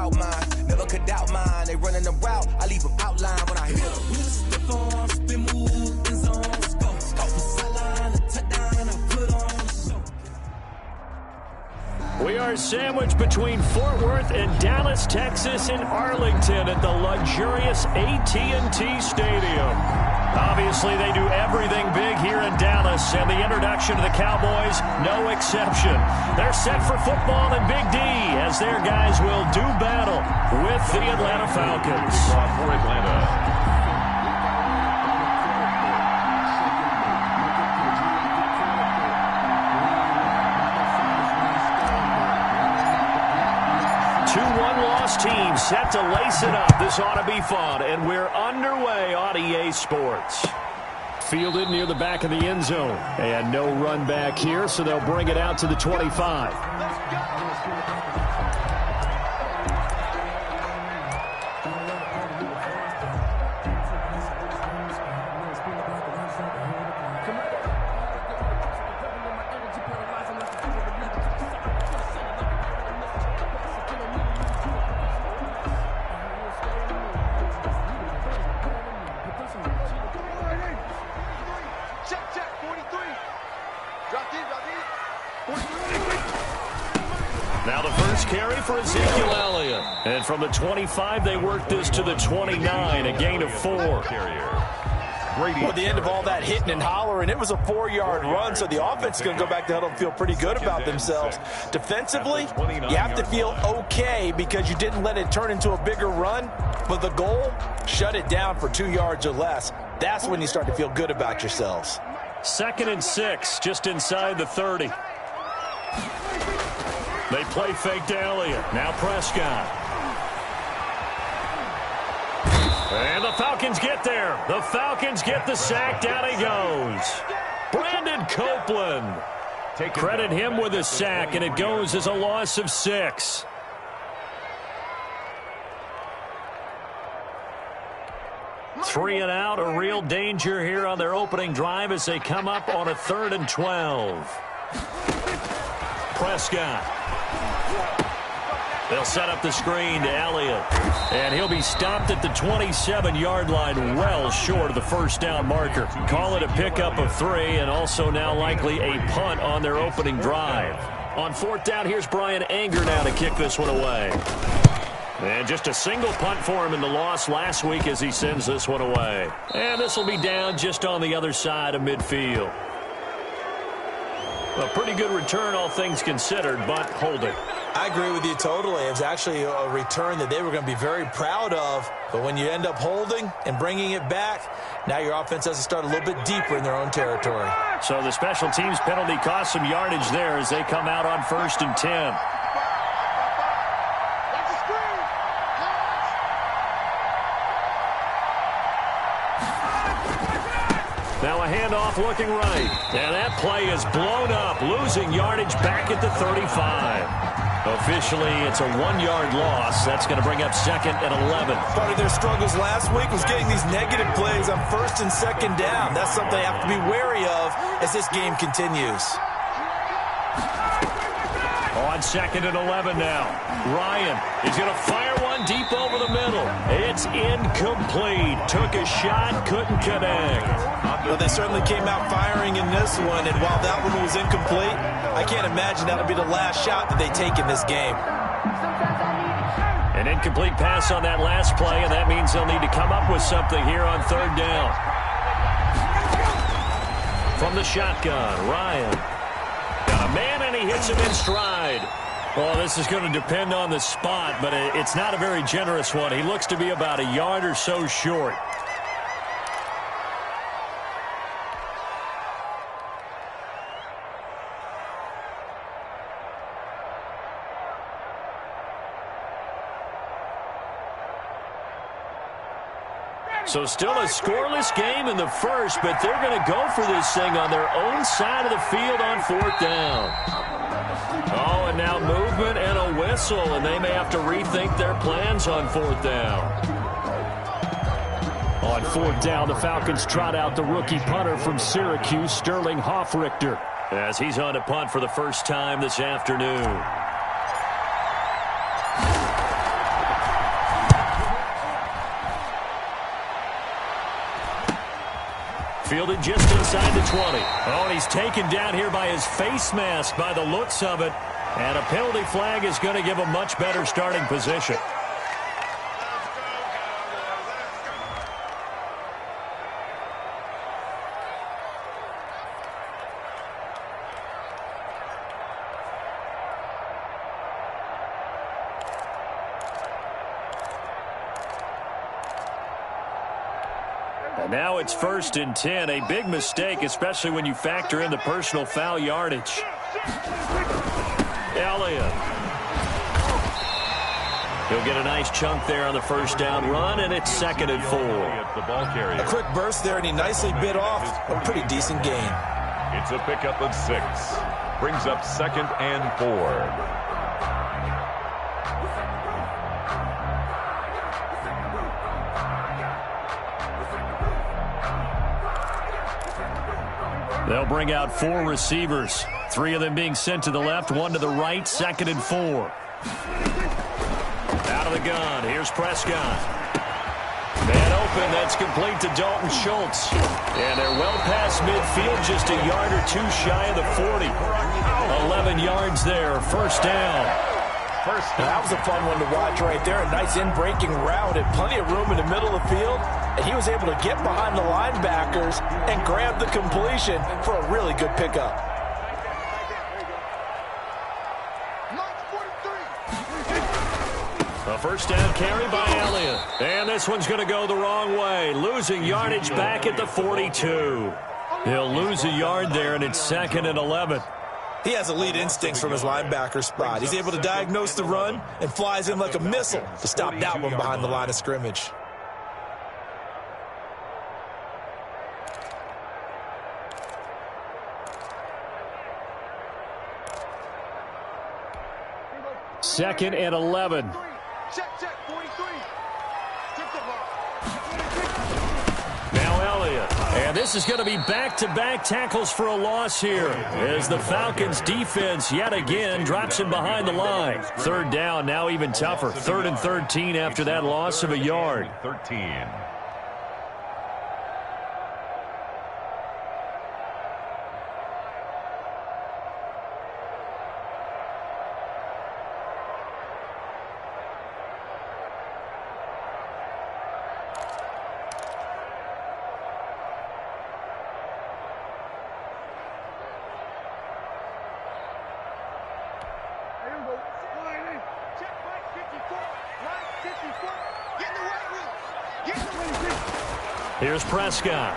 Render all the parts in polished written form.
about mine. Never could doubt mine. They running the route, I leave them outline when I hit them. We step on, spin move, in zones, go. Off the sideline, a touchdown, I put on the show. We are sandwiched between Fort Worth and Dallas, Texas, and Arlington at the luxurious AT&T Stadium. Obviously, they do everything big here in Dallas, and the introduction to the Cowboys, no exception. They're set for football in Big D as their guys will do battle with the Atlanta Falcons. For Atlanta. Team set to lace it up. This ought to be fun, and we're underway on EA Sports. Fielded near the back of the end zone, and no run back here, so they'll bring it out to the 25. Now the first carry for Ezekiel Elliott. And from the 25, they work this to the 29, a gain of 4. Well, the end of all that hitting and hollering, it was a 4-yard run, so the offense is going to go back to huddle and feel pretty good about themselves. Defensively, you have to feel okay because you didn't let it turn into a bigger run, but the goal, shut it down for 2 yards or less. That's when you start to feel good about yourselves. 2nd and 6, just inside the 30. They play fake to Elliott. Now Prescott. And the Falcons get there. The Falcons get the sack. Down he goes. Brandon Copeland. Credit him with a sack, and it goes as a loss of 6. Three and out, a real danger here on their opening drive as they come up on a 3rd and 12. Prescott. They'll set up the screen to Elliott. And he'll be stopped at the 27-yard line, well short of the first down marker. Call it a pickup of 3, and also now likely a punt on their opening drive. On 4th down, here's Brian Anger now to kick this one away. And just a single punt for him in the loss last week as he sends this one away. And this will be down just on the other side of midfield. A pretty good return, all things considered, but hold it. I agree with you totally. It was actually a return that they were going to be very proud of. But when you end up holding and bringing it back, now your offense has to start a little bit deeper in their own territory. So the special teams penalty cost some yardage there as they come out on 1st and 10. Now a handoff looking right. And that play is blown up, losing yardage back at the 35. Officially, it's a 1-yard loss. That's going to bring up 2nd and 11. Part of their struggles last week was getting these negative plays on 1st and 2nd down. That's something they have to be wary of as this game continues. On 2nd and 11 now. Ryan is going to fire one deep over the middle. It's incomplete. Took a shot, couldn't connect. Well, they certainly came out firing in this one, and while that one was incomplete, I can't imagine that'll be the last shot that they take in this game. An incomplete pass on that last play, and that means they'll need to come up with something here on 3rd down. From the shotgun, Ryan. Got a man, and he hits him in stride. Well, this is going to depend on the spot, but it's not a very generous one. He looks to be about a yard or so short. So still a scoreless game in the first, but they're going to go for this thing on their own side of the field on 4th down. Oh, and now movement and a whistle, and they may have to rethink their plans on 4th down. On 4th down, the Falcons trot out the rookie punter from Syracuse, Sterling Hoffrichter, as he's on to punt for the first time this afternoon. Fielded just inside the 20. Oh, and he's taken down here by his face mask by the looks of it. And a penalty flag is going to give him much better starting position. And now it's 1st and 10. A big mistake, especially when you factor in the personal foul yardage. Elliott. He'll get a nice chunk there on the first down run, and it's 2nd and 4. A quick burst there, and he nicely bit off a pretty decent gain. It's a pickup of 6. Brings up 2nd and 4. They'll bring out 4 receivers. 3 of them being sent to the left, 1 to the right, 2nd and 4. Out of the gun, here's Prescott. Man open, that's complete to Dalton Schultz. And they're well past midfield, just a yard or 2 shy of the 40. 11 yards there, first down. That was a fun one to watch right there. A nice in-breaking route and plenty of room in the middle of the field. And he was able to get behind the linebackers and grab the completion for a really good pickup. A first down carry by Elliott. And this one's going to go the wrong way. Losing yardage back at the 42. He'll lose a yard there, and it's 2nd and 11. He has elite instincts from his linebacker spot. He's able to diagnose the run and flies in like a missile to stop that one behind the line of scrimmage. Second and 11. Now Elliott. And this is going to be back-to-back tackles for a loss here as the Falcons defense yet again drops him behind the line. 3rd down, now even tougher. 3rd and 13 after that loss of a yard. 13. Here's Prescott.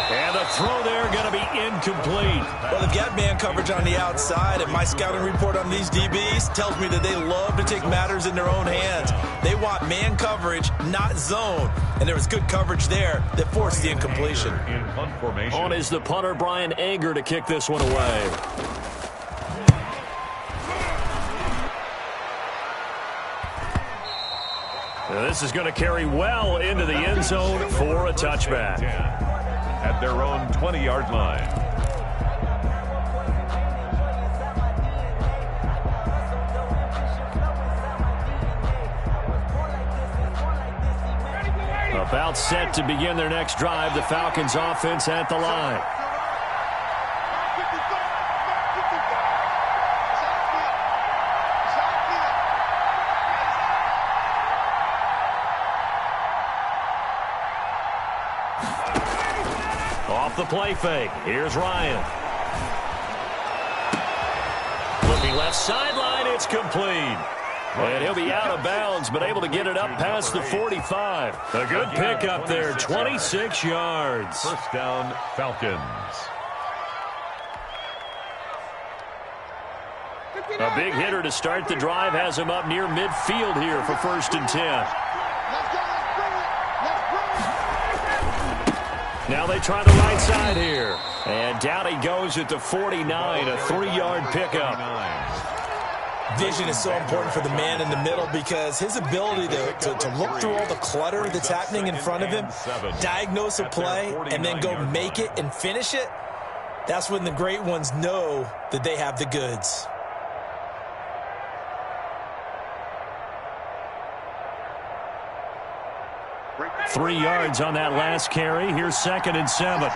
And the throw there going to be incomplete. Well, they've got man coverage on the outside, and my scouting report on these DBs tells me that they love to take matters in their own hands. They want man coverage, not zone. And there was good coverage there that forced the incompletion. On is the punter, Brian Anger, to kick this one away. This is going to carry well into the end zone for a touchback. At their own 20-yard line. About set to begin their next drive, the Falcons offense at the line. Off the play fake. Here's Ryan. Looking left sideline. It's complete. And he'll be out of bounds, but able to get it up past the 45. A good pickup there, 26 yards. First down, Falcons. A big hitter to start the drive has him up near midfield here for 1st and 10. Now they try the right side here. And down he goes at the 49, a 3-yard pickup. Vision is so important for the man in the middle because his ability to look through all the clutter that's happening in front of him, diagnose a play, and then go make it and finish it, that's when the great ones know that they have the goods. 3 yards on that last carry. Here's 2nd and 7.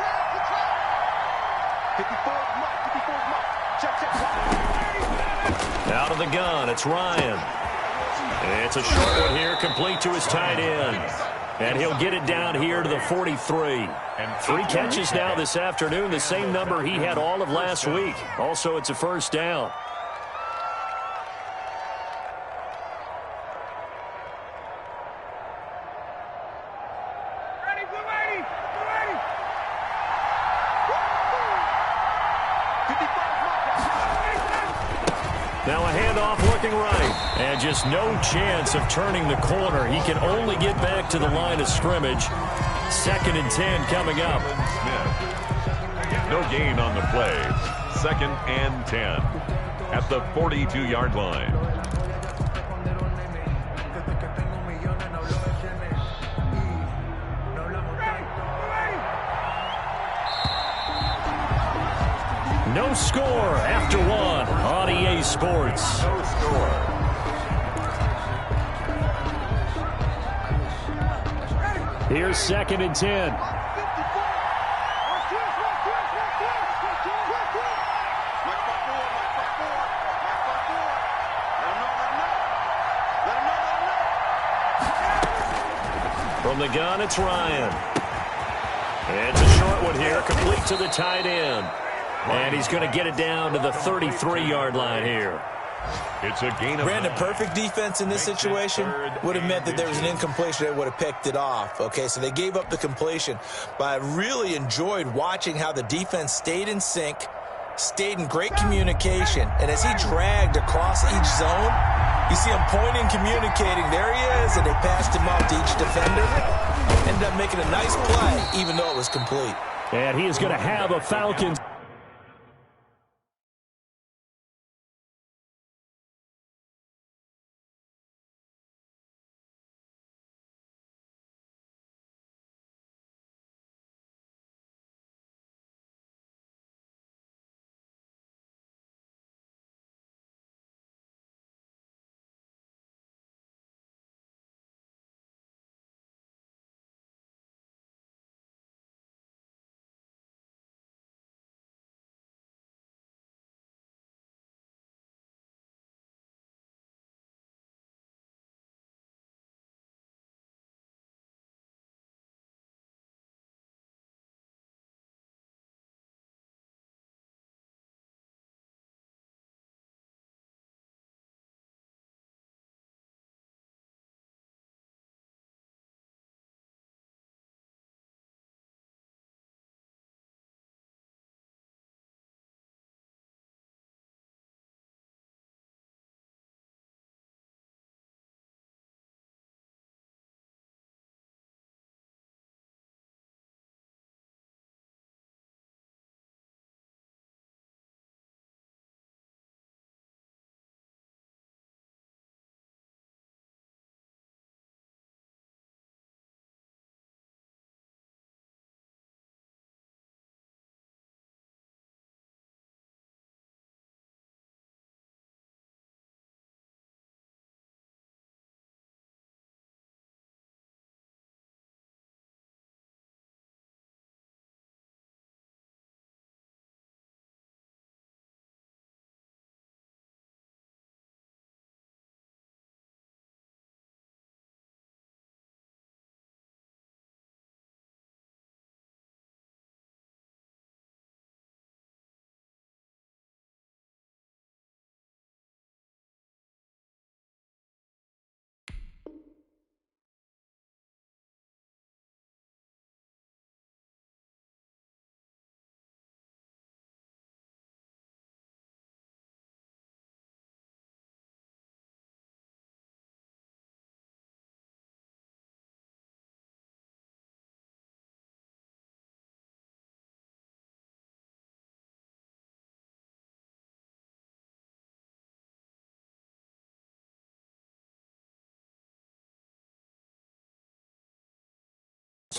Out of the gun, it's Ryan. It's a short one here, complete to his tight end. And he'll get it down here to the 43. 3 catches now this afternoon, the same number he had all of last week. Also, it's a first down. Now a handoff looking right. And just no chance of turning the corner. He can only get back to the line of scrimmage. 2nd and 10 coming up. No gain on the play. 2nd and 10 at the 42-yard line. No score after 1 on EA Sports. No score. Here's 2nd and 10. From the gun, it's Ryan. It's a short one here, complete to the tight end. And he's going to get it down to the 33-yard line here. It's a gain of Brandon, perfect defense in this situation would have meant that there was an incompletion. They would have picked it off. Okay, so they gave up the completion. But I really enjoyed watching how the defense stayed in sync, stayed in great communication. And as he dragged across each zone, you see him pointing, communicating. There he is, and they passed him off to each defender. Ended up making a nice play, even though it was complete. And he is going to have a Falcons.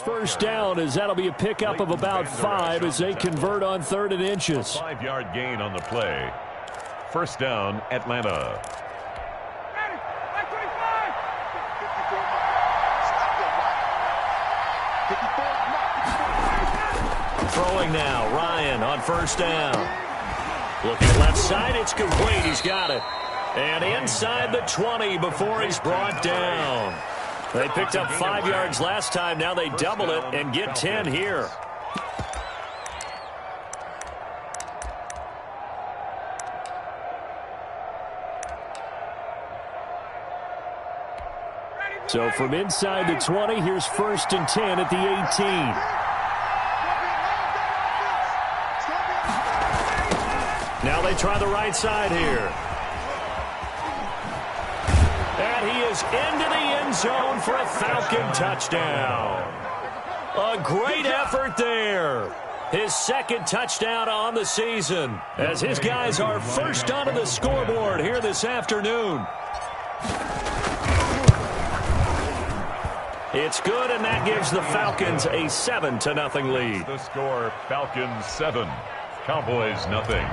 First down, as that'll be a pickup of about 5 as they convert on 3rd and inches. 5-yard gain on the play. First down, Atlanta. Throwing now, Ryan on first down. Looking left side, it's complete. He's got it. And inside the 20 before he's brought down. They picked up 5 yards last time. Now they double it and get 10 here. So from inside the 20, here's 1st and 10 at the 18. Now they try the right side here. And he is into the end zone for a Falcon touchdown. A great effort there. His 2nd touchdown on the season as his guys are first onto the scoreboard here this afternoon. It's good, and that gives the Falcons a 7-0 lead. The score, Falcons 7, Cowboys nothing.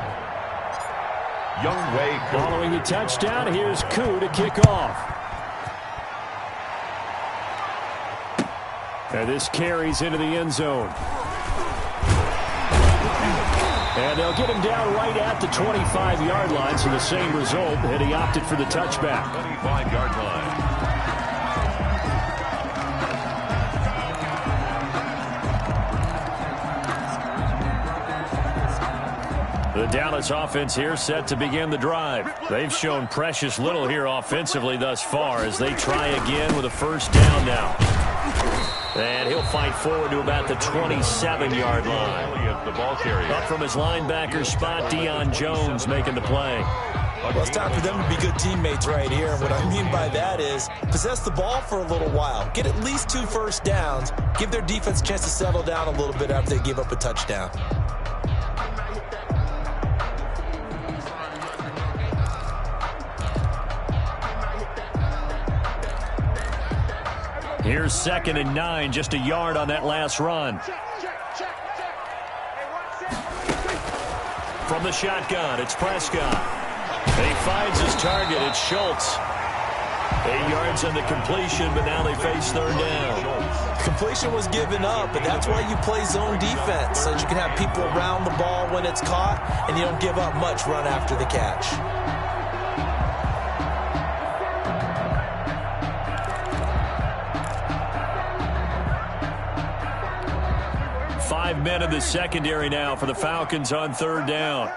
Youngway following the touchdown. Here's Koo to kick off. And this carries into the end zone. And they'll get him down right at the 25-yard line, so the same result, and he opted for the touchback. 25-yard line. The Dallas offense here set to begin the drive. They've shown precious little here offensively thus far as they try again with a first down now. And he'll fight forward to about the 27-yard line. The ball carrier. Up from his linebacker spot, Deion Jones making the play. Well, it's time for them to be good teammates right here. And what I mean by that is possess the ball for a little while. Get at least 2 first downs. Give their defense a chance to settle down a little bit after they give up a touchdown. Here's 2nd and 9, just a yard on that last run. From the shotgun, it's Prescott. He finds his target, it's Schultz. 8 yards on the completion, but now they face 3rd down. Completion was given up, and that's why you play zone defense, so that you can have people around the ball when it's caught, and you don't give up much run after the catch. 5 men in the secondary now for the Falcons on 3rd down.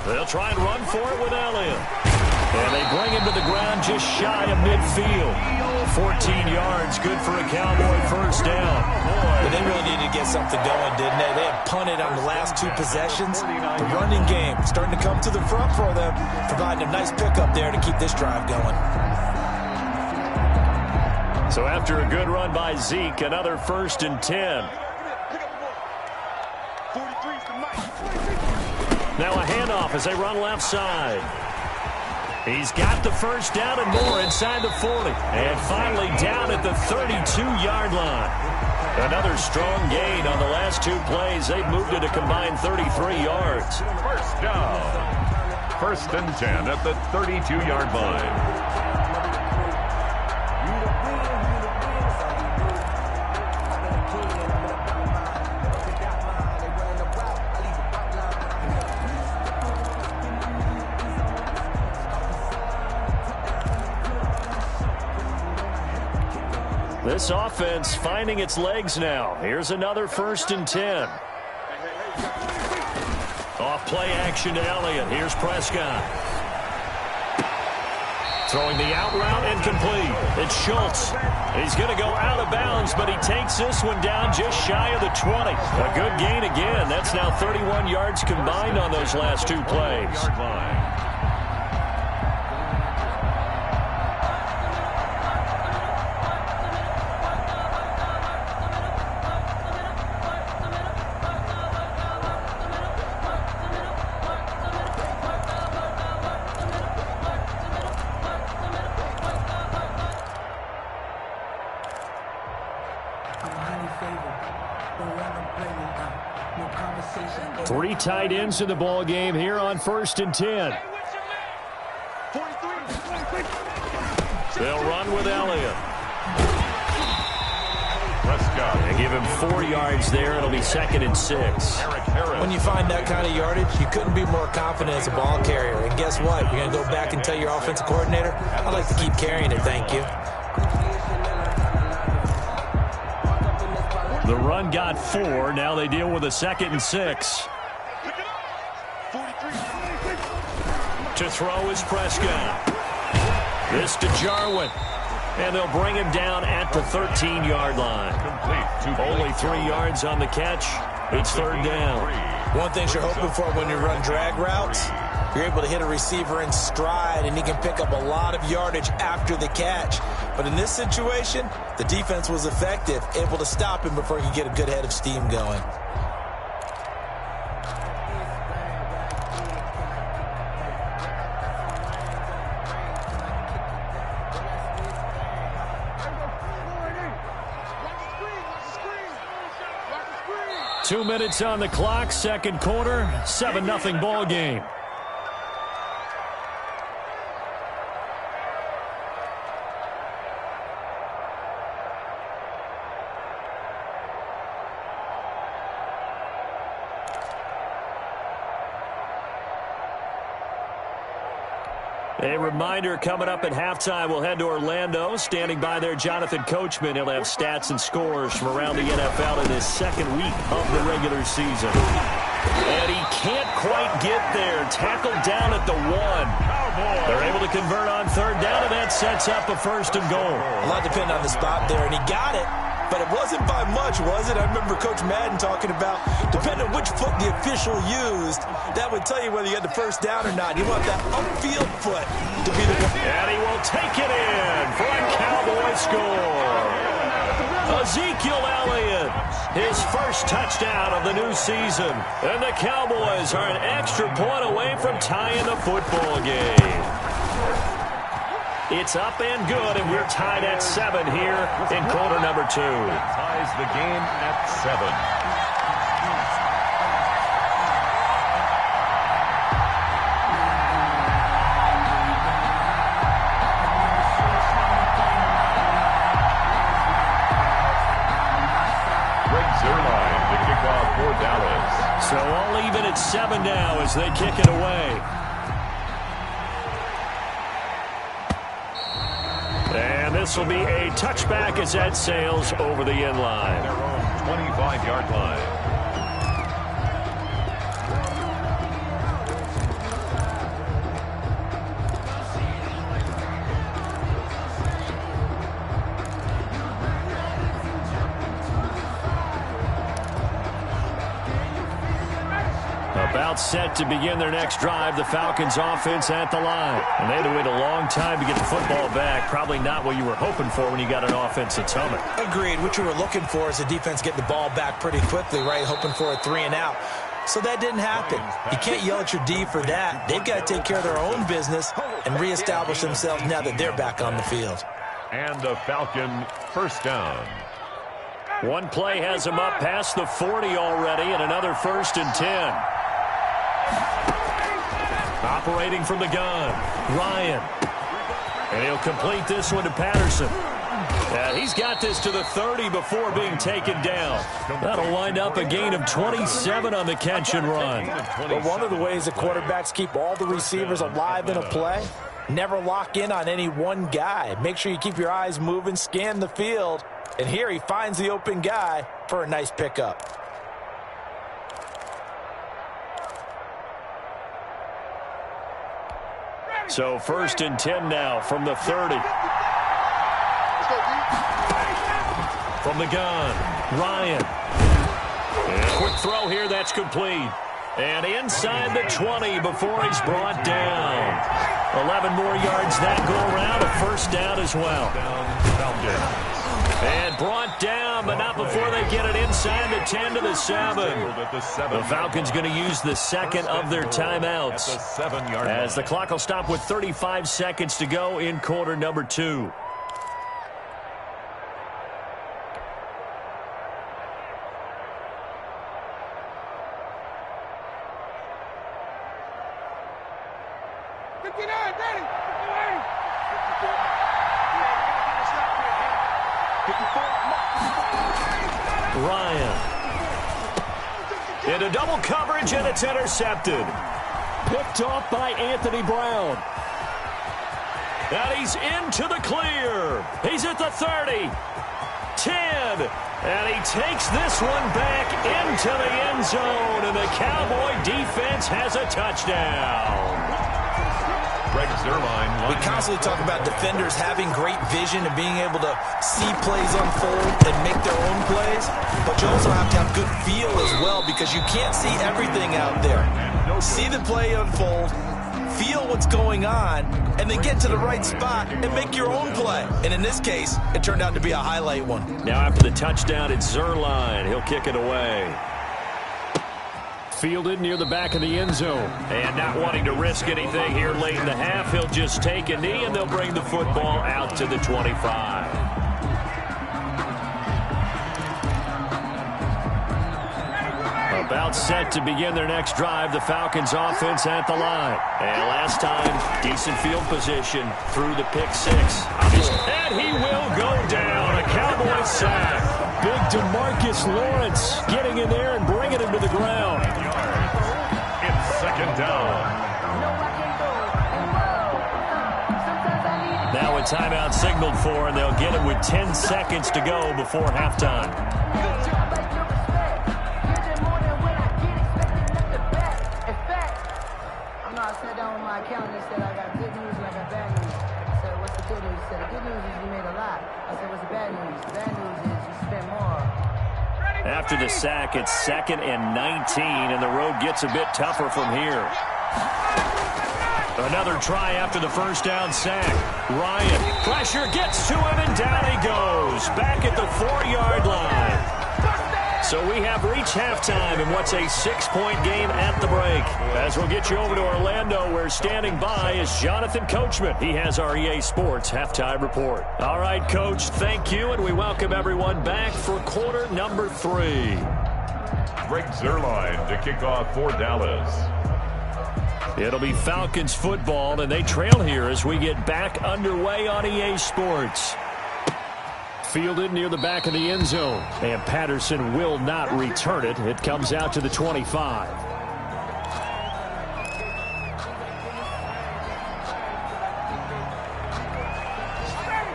They'll try and run for it with Elliott. And they bring him to the ground just shy of midfield. 14 yards, good for a Cowboy first down. But they really needed to get something going, didn't they? They had punted on the last 2 possessions. The running game starting to come to the front for them, providing a nice pickup there to keep this drive going. So after a good run by Zeke, another 1st and 10. Now a handoff as they run left side. He's got the first down and more inside the 40. And finally down at the 32-yard line. Another strong gain on the last 2 plays. They've moved it a combined 33 yards. First down. 1st and 10 at the 32-yard line. This offense finding its legs now. Here's another 1st and 10. Off play action to Elliott. Here's Prescott. Throwing the out route incomplete. It's Schultz. He's going to go out of bounds, but he takes this one down just shy of the 20. A good gain again. That's now 31 yards combined on those last 2 plays. Three tight ends in the ball game here on 1st and 10. They'll run with Elliott. pickup. They give him 4 yards there. It'll be 2nd and 6. When you find that kind of yardage, you couldn't be more confident as a ball carrier. And guess what? You're going to go back and tell your offensive coordinator, I'd like to keep carrying it, thank you. The run got 4. Now they deal with a 2nd and 6. To throw is Prescott. This to Jarwin. And they'll bring him down at the 13-yard line. Only 3 yards on the catch. It's 3rd down. One thing you're hoping for when you run drag routes, you're able to hit a receiver in stride, and he can pick up a lot of yardage after the catch. But in this situation, the defense was effective, able to stop him before he could get a good head of steam going. Two minutes on the clock, second quarter, 7-0 ball game. A reminder, coming up at halftime, we'll head to Orlando. Standing by there, Jonathan Coachman. He'll have stats and scores from around the NFL in his 2nd week of the regular season. And he can't quite get there. Tackled down at the 1. They're able to convert on 3rd down, and that sets up a 1st and goal. A lot depending on the spot there, and he got it. But it wasn't by much, was it? I remember Coach Madden talking about, depending on which foot the official used, that would tell you whether you had the 1st down or not. You want that upfield foot to be the one. And he will take it in for a Cowboy score. Ezekiel Elliott, his 1st touchdown of the new season. And the Cowboys are an extra point away from tying the football game. It's up and good, and we're tied at 7 here in quarter number 2. Ties the game at 7. Jok3rr to kick off for Dallas. So all even at 7 now as they kick it away. And this will be a touchback as that sails over the end line. Their own 25-yard line. About set to begin their next drive, the Falcons offense at the line. And they had to wait a long time to get the football back. Probably not what you were hoping for when you got an offense that's humming. Agreed. What you were looking for is the defense getting the ball back pretty quickly, right? Hoping for a 3 and out. So that didn't happen. You can't yell at your D for that. They've got to take care of their own business and reestablish themselves now that they're back on the field. And the Falcon 1st down. One play has him up past the 40 already, and another 1st and 10. Operating from the gun, Ryan. And he'll complete this one to Patterson. And he's got this to the 30 before being taken down. That'll wind up a gain of 27 on the catch and run. But one of the ways the quarterbacks keep all the receivers alive in a play, never lock in on any one guy. Make sure you keep your eyes moving, scan the field. And here he finds the open guy for a nice pickup. So 1st and 10 now from the 30. From the gun, Ryan. And quick throw here, that's complete. And inside the 20 before he's brought down. 11 more yards that go around, a 1st down as well. And brought down, but not before they get it inside the 10 to the 7. The Falcons going to use the 2nd of their timeouts as the clock will stop with 35 seconds to go in quarter number 2. Ryan. Into double coverage, and it's intercepted. Picked off by Anthony Brown. And he's into the clear. He's at the 30. 10. And he takes this one back into the end zone. And the Cowboy defense has a touchdown. We constantly talk about defenders having great vision and being able to see plays unfold and make their own plays. But you also have to have good feel as well, because you can't see everything out there. See the play unfold, feel what's going on, and then get to the right spot and make your own play. And in this case, it turned out to be a highlight one. Now after the touchdown, it's Jok3rr. He'll kick it away. Fielded near the back of the end zone. And not wanting to risk anything here late in the half, he'll just take a knee, and they'll bring the football out to the 25. About set to begin their next drive, the Falcons offense at the line. And last time, decent field position through the pick six. And he will go down. A Cowboy sack. Big DeMarcus Lawrence getting in there and bringing him to the ground. It's second down. Now a timeout signaled for, and they'll get it with 10 seconds to go before halftime. After the sack, it's 2nd and 19, and the road gets a bit tougher from here. Another try after the first down sack. Ryan, pressure gets to him, and down he goes. Back at the 4-yard line. So we have reached halftime in what's a 6-point game at the break. As we'll get you over to Orlando, where standing by is Jonathan Coachman. He has our EA Sports halftime report. All right, Coach, thank you, and we welcome everyone back for quarter number 3. Jok3rr to kick off for Dallas. It'll be Falcons football, and they trail here as we get back underway on EA Sports. Fielded near the back of the end zone, and Patterson will not return it. It comes out to the 25.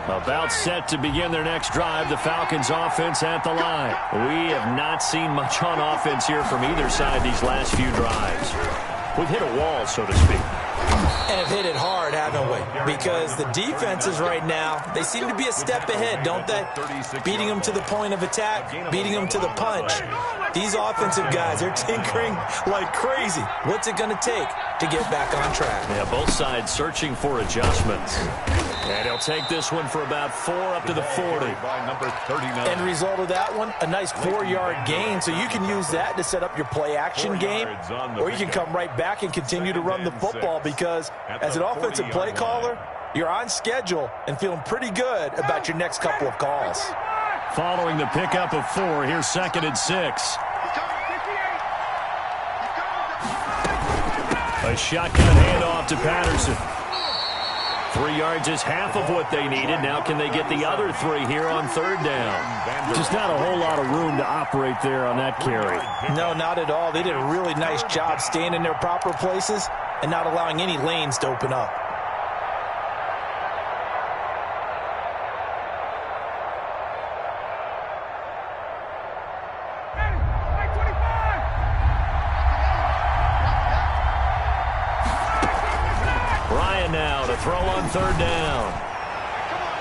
About set to begin their next drive, the Falcons offense at the line. We have not seen much on offense here from either side these last few drives. We've hit a wall, so to speak. And have hit it hard, haven't we? Because the defenses right now, they seem to be a step ahead, don't they? Beating them to the point of attack, beating them to the punch. These offensive guys, they're tinkering like crazy. What's it going to take to get back on track? Yeah, both sides searching for adjustments. And he'll take this one for about 4 up to the 40. End result of that one, a nice 4-yard gain, so you can use that to set up your play-action game, or you can come right back and continue to run the football, because as an offensive play caller, you're on schedule and feeling pretty good about your next couple of calls. Following the pickup of 4, here's 2nd and 6. A shotgun handoff to Patterson. 3 yards is half of what they needed. Now can they get the other 3 here on 3rd down? Just not a whole lot of room to operate there on that carry. No, not at all. They did a really nice job staying in their proper places and not allowing any lanes to open up. Ryan now to throw on 3rd down.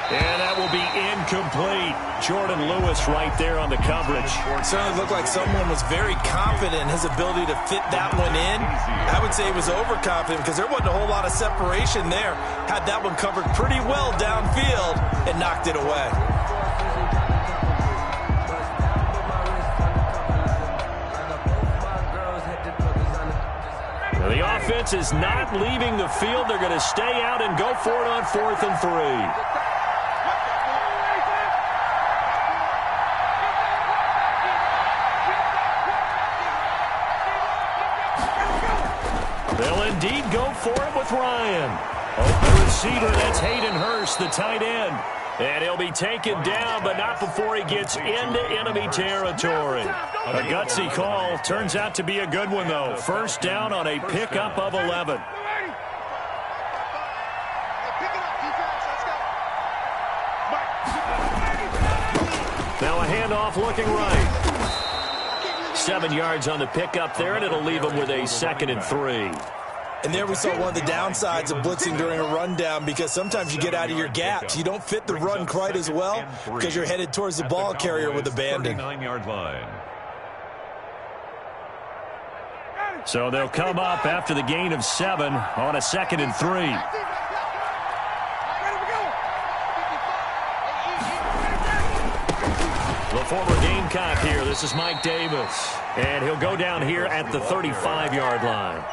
And that will be incomplete. Jordan Lewis right there on the coverage. It certainly looked like someone was very confident in his ability to fit that one in. I would say he was overconfident because there wasn't a whole lot of separation there. Had that one covered pretty well downfield and knocked it away. The offense is not leaving the field. They're going to stay out and go for it on 4th and 3. They'll indeed go for it with Ryan. Open receiver, that's Hayden Hurst, the tight end. And he'll be taken down, but not before he gets into enemy territory. A gutsy call. Turns out to be a good one, though. First down on a pickup of 11. Now a handoff looking right. 7 yards on the pickup there, and it'll leave him with a 2nd and 3. And there we saw one of the downsides of blitzing during a rundown, because sometimes you get out of your gaps. You don't fit the run quite as well because you're headed towards the ball carrier with abandon. 39-yard line. So they'll come up after the gain of 7 on a 2nd and 3. The former Gamecock here. This is Mike Davis. And he'll go down here at the 35-yard line.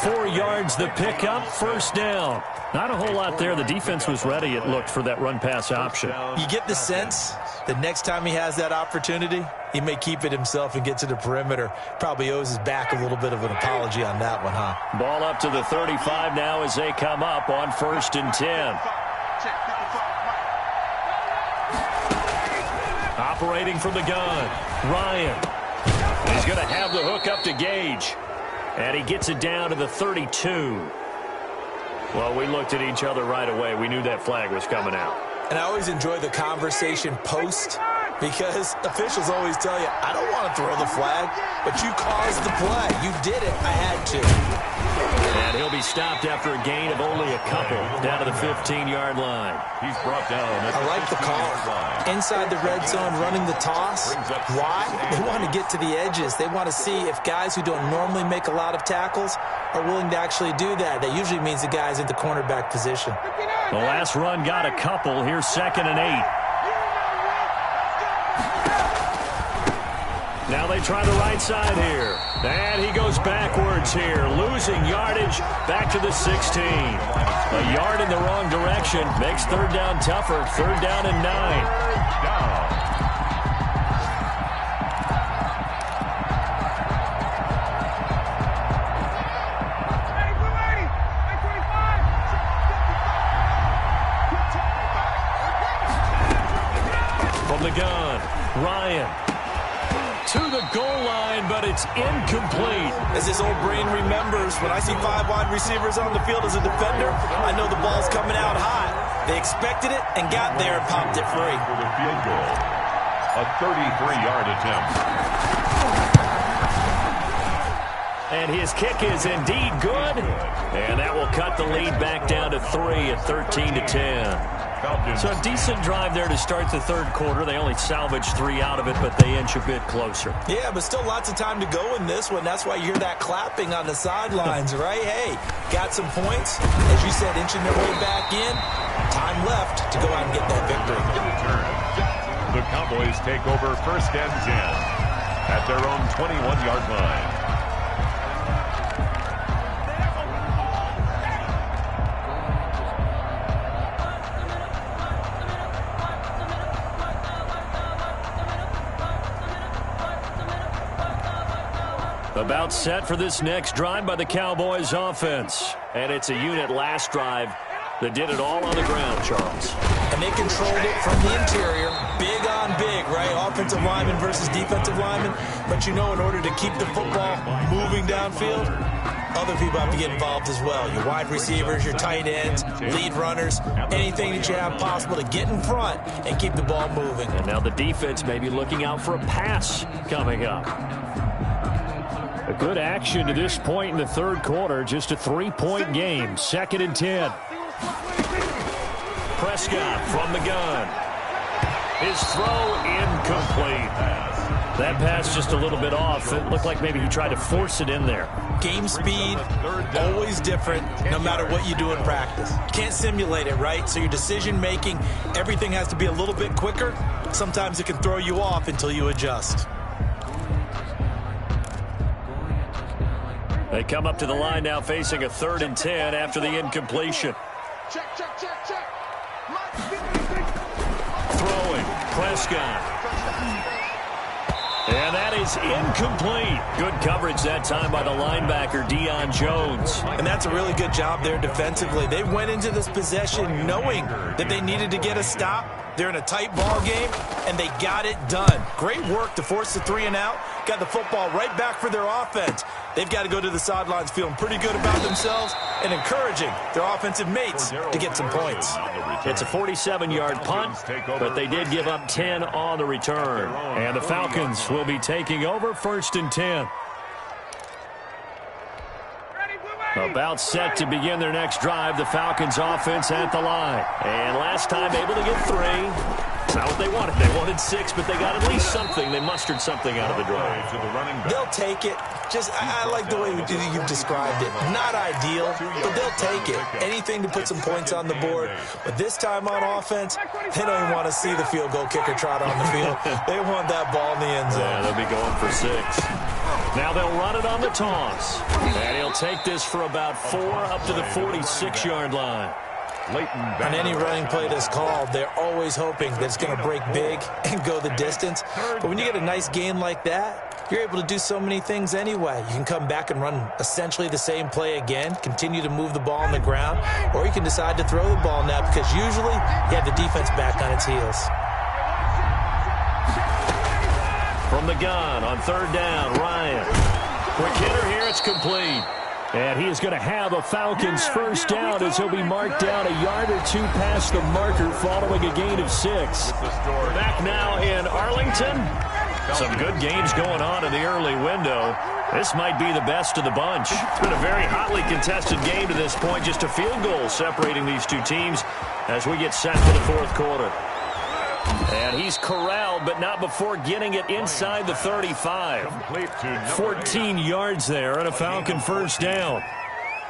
4 yards the pickup, first down. Not a whole lot there. The defense was ready, it looked, for that run-pass option. You get the sense that next time he has that opportunity, he may keep it himself and get to the perimeter. Probably owes his back a little bit of an apology on that one, huh? Ball up to the 35 now as they come up on 1st and 10. Operating from the gun, Ryan. He's going to have the hook up to Gage. And he gets it down to the 32. Well, we looked at each other right away. We knew that flag was coming out. And I always enjoy the conversation post, because officials always tell you, I don't want to throw the flag, but you caused the play. You did it. I had to. And he'll be stopped after a gain of only a couple down to the 15-yard line. He's brought down. I like the call. Inside the red zone, running the toss. Why? They want to get to the edges. They want to see if guys who don't normally make a lot of tackles are willing to actually do that. That usually means the guy's in the cornerback position. The last run got a couple. Here's 2nd and 8. Now they try the right side here. And he goes backwards here, losing yardage back to the 16. A yard in the wrong direction makes 3rd down tougher. 3rd down and 9. From the gun, Ryan. To the goal line, but it's incomplete. As this old brain remembers, when I see 5 wide receivers on the field as a defender, I know the ball's coming out hot. They expected it and got there and popped it free. For the field goal, a 33-yard attempt. And his kick is indeed good. And that will cut the lead back down to 3 at 13-10. So a decent drive there to start the 3rd quarter. They only salvaged 3 out of it, but they inch a bit closer. Yeah, but still lots of time to go in this one. That's why you hear that clapping on the sidelines, right? Hey, got some points. As you said, inching their way back in. Time left to go out and get that victory. The Cowboys take over 1st and 10 at their own 21-yard line. About set for this next drive by the Cowboys offense. And it's a unit last drive that did it all on the ground, Charles. And they controlled it from the interior. Big on big, right? Offensive lineman versus defensive lineman. But you know, in order to keep the football moving downfield, other people have to get involved as well. Your wide receivers, your tight ends, lead runners, anything that you have possible to get in front and keep the ball moving. And now the defense may be looking out for a pass coming up. A good action to this point in the 3rd quarter. Just a 3-point game. 2nd and 10. Prescott from the gun. His throw incomplete. That pass just a little bit off. It looked like maybe he tried to force it in there. Game speed, always different, no matter what you do in practice. You can't simulate it, right? So your decision-making, everything has to be a little bit quicker. Sometimes it can throw you off until you adjust. They come up to the line now facing a 3rd and 10 after the incompletion. Check. Throwing, Prescott. And that is incomplete. Good coverage that time by the linebacker, Deion Jones. And that's a really good job there defensively. They went into this possession knowing that they needed to get a stop. They're in a tight ball game, and they got it done. Great work to force the 3 and out. Got the football right back for their offense. They've got to go to the sidelines feeling pretty good about themselves and encouraging their offensive mates to get some points. It's a 47-yard punt, but they did give up 10 on the return. And the Falcons will be taking over 1st and 10. About set to begin their next drive, the Falcons offense at the line. And last time able to get 3. It's not what they wanted. They wanted 6, but they got at least something. They mustered something out of the drive. They'll take it. I like the way you've described it. Not ideal, but they'll take it. Anything to put some points on the board. But this time on offense, they don't even want to see the field goal kicker trot on the field. They want that ball in the end zone. Yeah, they'll be going for 6. Now they'll run it on the toss. And he'll take this for about 4 up to the 46-yard line. On any running play that's called, they're always hoping that it's going to break big and go the distance. But when you get a nice gain like that, you're able to do so many things anyway. You can come back and run essentially the same play again, continue to move the ball on the ground, or you can decide to throw the ball now because usually you have the defense back on its heels. From the gun on 3rd down, Ryan. Quick hitter here, it's complete. And he is going to have a Falcons first down as he'll be marked down a yard or 2 past the marker following a gain of 6. Back now in Arlington. Some good games going on in the early window. This might be the best of the bunch. It's been a very hotly contested game to this point. Just a field goal separating these two teams as we get set for the 4th quarter. And he's corralled, but not before getting it inside the 35. 14 yards there and a Falcon first down.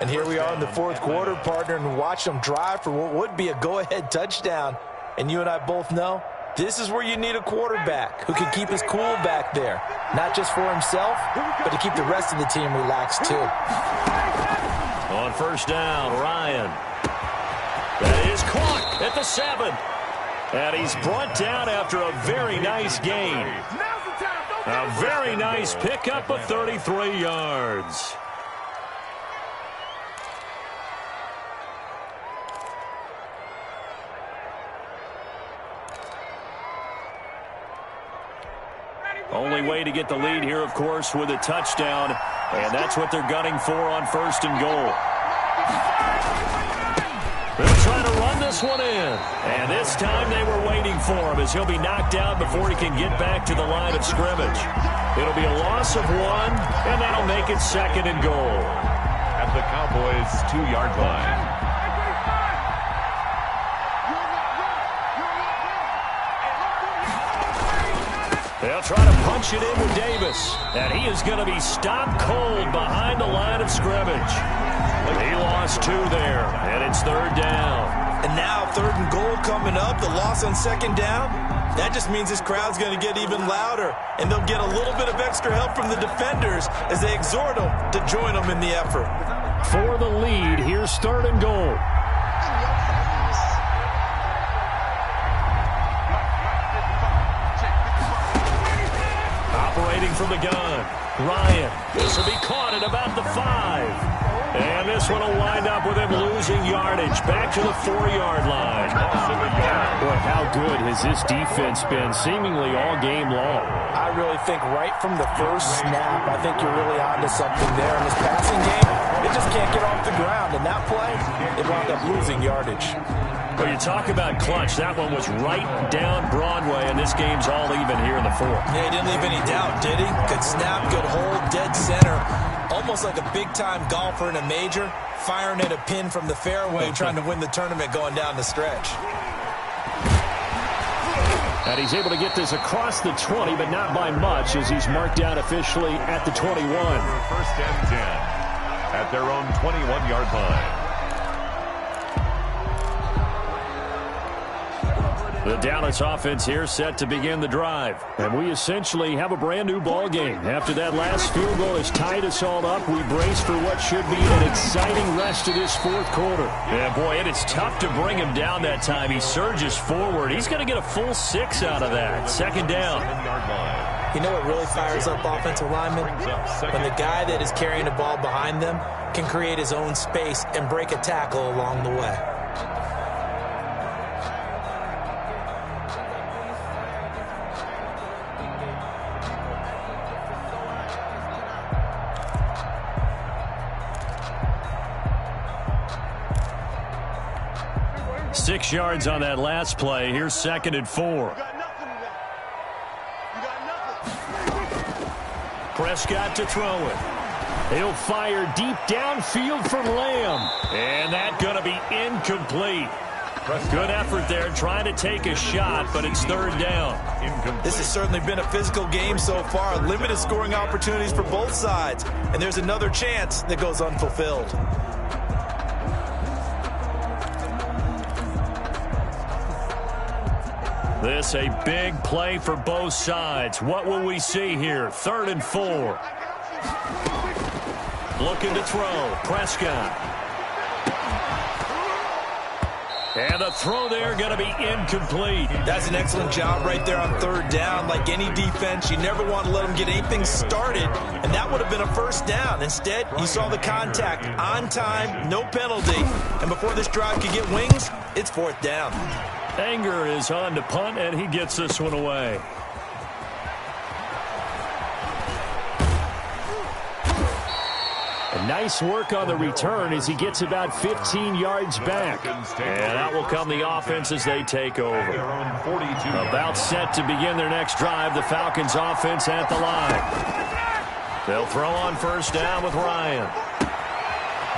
And here we are in the 4th quarter, partner, and watch them drive for what would be a go-ahead touchdown. And you and I both know this is where you need a quarterback who can keep his cool back there. Not just for himself, but to keep the rest of the team relaxed too. On first down, Ryan. That is caught at the 7. And he's brought down after a very nice gain. A very nice pickup of 33 yards. Only way to get the lead here, of course, with a touchdown. And that's what they're gunning for on 1st and goal. They'll try to run this one in. And this time they were waiting for him as he'll be knocked down before he can get back to the line of scrimmage. It'll be a loss of 1, and that'll make it 2nd and goal. At the Cowboys' 2-yard line. They'll try to punch it in with Davis. And he is going to be stopped cold behind the line of scrimmage. He lost 2 there, and it's 3rd down. And now 3rd and goal coming up, the loss on 2nd down. That just means this crowd's going to get even louder, and they'll get a little bit of extra help from the defenders as they exhort them to join them in the effort. For the lead, here's 3rd and goal. Operating from the gun, Ryan. This will be caught at about the 5. And this one will wind up with him losing yardage back to the 4-yard line. Boy, how good has this defense been seemingly all game long? I really think right from the first snap, I think you're really onto something there. In this passing game, it just can't get off the ground. And that play, it wound up losing yardage. Well, you talk about clutch. That one was right down Broadway, and this game's all even here in the 4th. Yeah, he didn't leave any doubt, did he? Good snap, good hold, dead center. Almost like a big-time golfer in a major, firing at a pin from the fairway, trying to win the tournament going down the stretch. And he's able to get this across the 20, but not by much, as he's marked down officially at the 21. 1st and 10 at their own 21-yard line. The Dallas offense here set to begin the drive. And we essentially have a brand new ball game. After that last field goal has tied us all up, we brace for what should be an exciting rest of this 4th quarter. Yeah, boy, it is tough to bring him down that time. He surges forward. He's going to get a full 6 out of that. 2nd down. You know what really fires up offensive linemen? When the guy that is carrying the ball behind them can create his own space and break a tackle along the way. 6 yards on that last play. Here's 2nd and 4. Prescott to throw it. He'll fire deep downfield for Lamb. And that's going to be incomplete. Good effort there trying to take a shot, but it's 3rd down. This has certainly been a physical game so far. Limited scoring opportunities for both sides. And there's another chance that goes unfulfilled. This a big play for both sides. What will we see here? 3rd and 4. Looking to throw. Prescott. And the throw there going to be incomplete. That's an excellent job right there on 3rd down. Like any defense, you never want to let them get anything started, and that would have been a 1st down. Instead, you saw the contact on time, no penalty, and before this drive could get wings, it's 4th down. Anger is on to punt, and he gets this one away. Nice work on the return as he gets about 15 yards back. And that will come the offense as they take over. About set to begin their next drive, the Falcons offense at the line. They'll throw on 1st down with Ryan.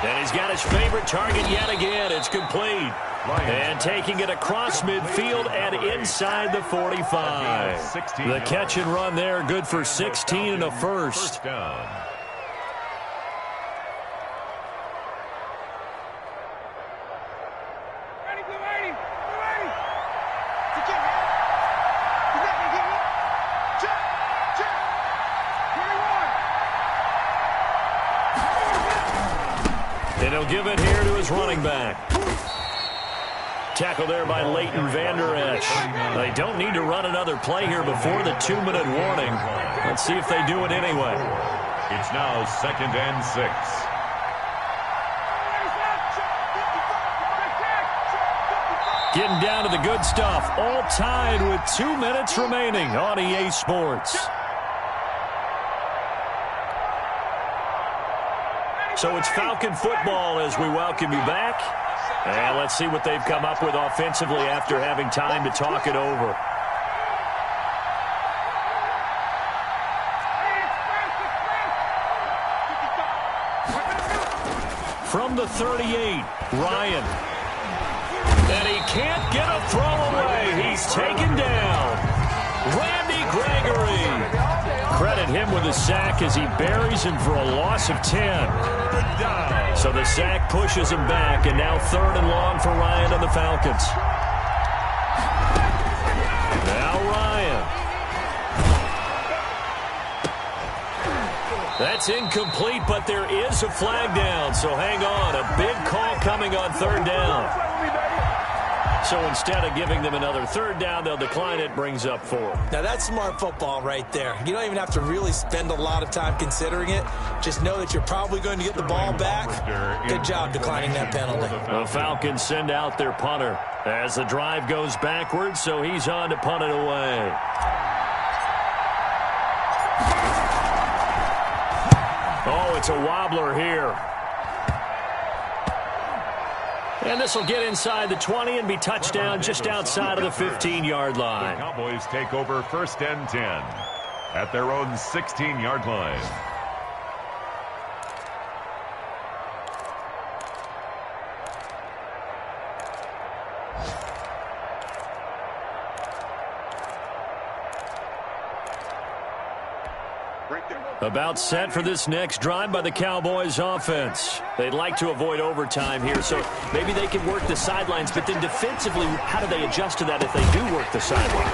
And he's got his favorite target yet again. It's complete. And taking it across midfield and inside the 45. The catch and run there, good for 16 and a first. And he'll give it here to his running back. Tackle there by Leighton Vander Esch. They don't need to run another play here before the 2-minute warning. Let's see if they do it anyway. It's now 2nd and 6. Getting down to the good stuff. All tied with 2 minutes remaining on EA Sports. So it's Falcon football as we welcome you back. And let's see what they've come up with offensively after having time to talk it over. From the 38, Ryan. And he can't get a throw away. He's taken down. Randy Gregory. Credit him with a sack as he buries him for a loss of 10. So the sack pushes him back, and now 3rd and long for Ryan and the Falcons. Now Ryan. That's incomplete, but there is a flag down, so hang on. A big call coming on 3rd down. So instead of giving them another 3rd down, they'll decline it, brings up 4. Now that's smart football right there. You don't even have to really spend a lot of time considering it. Just know that you're probably going to get the ball back. Good job declining that penalty. The Falcons send out their punter as the drive goes backwards, so he's on to punt it away. Oh, it's a wobbler here. And this will get inside the 20 and be touchdown just outside of the 15-yard line. The Cowboys take over 1st and 10 at their own 16-yard line. About set for this next drive by the Cowboys offense. They'd like to avoid overtime here, so maybe they can work the sidelines, but then defensively, how do they adjust to that if they do work the sideline?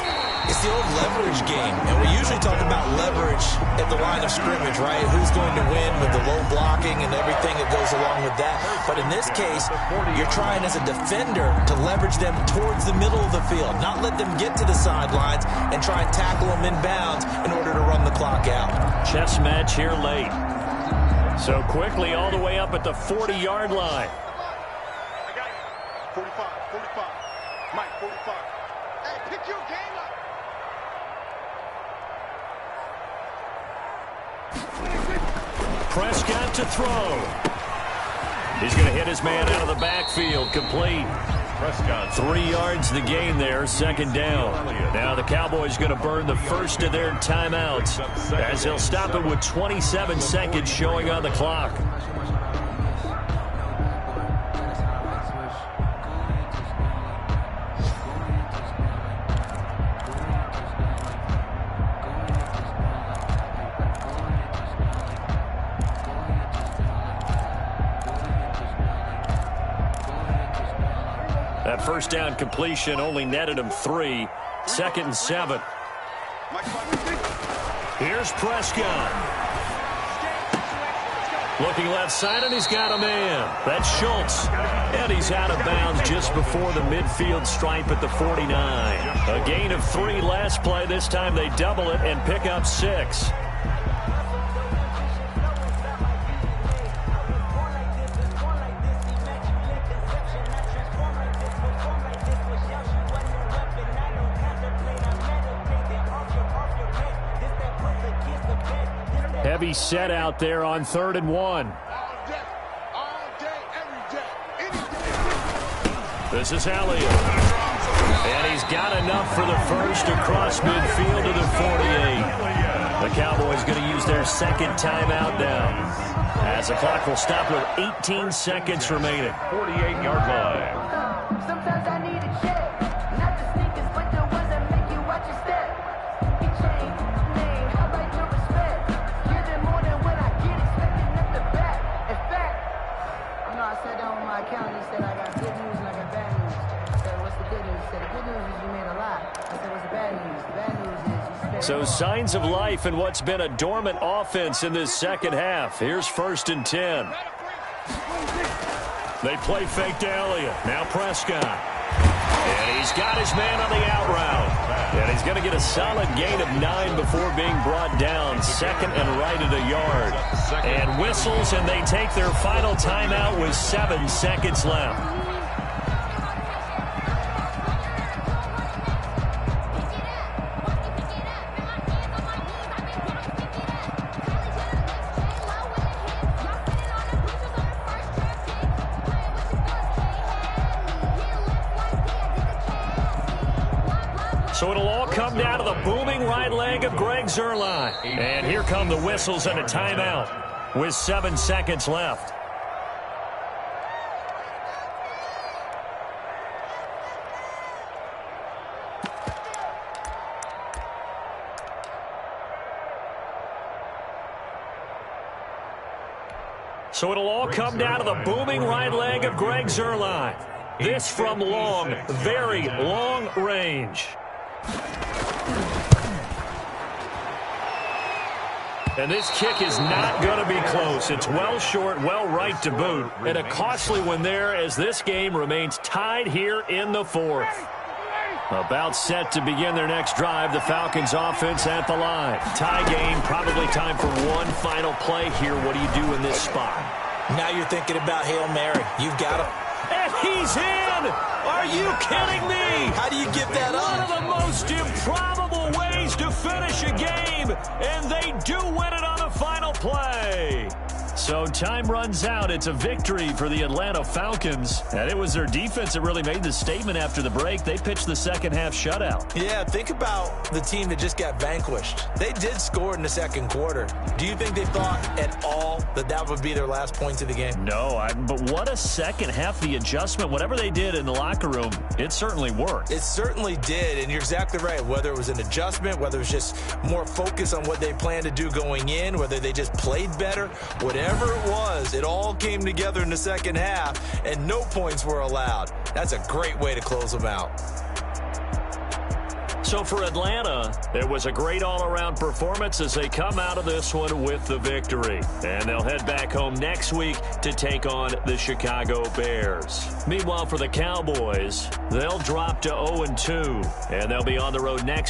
It's the old leverage game, and we usually talk about leverage at the line of scrimmage, right? Who's going to win with the low blocking and everything that goes along with that. But in this case, you're trying as a defender to leverage them towards the middle of the field, not let them get to the sidelines and try and tackle them inbounds in order to run the clock out. Chess match here late. So quickly all the way up at the 40-yard line. I got you. 45, 45. Mike, 45. Hey, pick your game up. Prescott to throw. He's going to hit his man out of the backfield. Complete. Prescott. 3 yards the gain there, second down. Now the Cowboys going to burn the first of their timeouts as they'll stop it with 27 seconds showing on the clock. That first down completion only netted him 3. 2nd and 7. Here's Prescott. Looking left side, and he's got a man. That's Schultz. And he's out of bounds just before the midfield stripe at the 49. A gain of 3 last play. This time they double it and pick up 6. Heavy set out there on 3rd and 1. This is Elliott. And he's got enough for the first across midfield to the 48. The Cowboys going to use their second timeout now, as the clock will stop with 18 seconds remaining. 48-yard line. Sometimes I need a check. Not the sneakers, but the ones that make you watch your step. Your chain, name, I like your respect. You're the more than what I get expecting at the back. In fact, you know, I sat down with my accountant. He said I got good news and I got bad news. I said, what's the good news? He said, the good news is you made a lot. I said, what's the bad news? The bad news is you spent So signs of life in what's been a dormant offense in this second half. Here's 1st and 10. They play fake to Elliott. Now Prescott. And he's got his man on the out route. And he's going to get a solid gain of 9 before being brought down. 2nd and right at a yard. And whistles, and they take their final timeout with 7 seconds left. So it'll all come down to the booming right leg of Jok3rr. And here come the whistles and a timeout with 7 seconds left. So it'll all come down to the booming right leg of Jok3rr. This from long, very long range. And this kick is not going to be close. It's well short, well right to boot. And a costly one there as this game remains tied here in the 4th. About set to begin their next drive. The Falcons offense at the line. Tie game, probably time for one final play here. What do you do in this spot? Now you're thinking about Hail Mary. You've got to. And he's in! Are you kidding me? How do you get that One up? of the most improbable ways to finish a game, and they do win it on the final play. So time runs out. It's a victory for the Atlanta Falcons. And it was their defense that really made the statement after the break. They pitched the second half shutout. Yeah, think about the team that just got vanquished. They did score in the second quarter. Do you think they thought at all that that would be their last points of the game? No, but what a second half. The adjustment, whatever they did in the locker room, it certainly worked. It certainly did, and you're exactly right. Whether it was an adjustment, whether it was just more focus on what they planned to do going in, whether they just played better, whatever it was, it all came together in the second half, and no points were allowed. That's a great way to close them out. So for Atlanta, it was a great all-around performance as they come out of this one with the victory. And they'll head back home next week to take on the Chicago Bears. Meanwhile, for the Cowboys, they'll drop to 0-2, and they'll be on the road next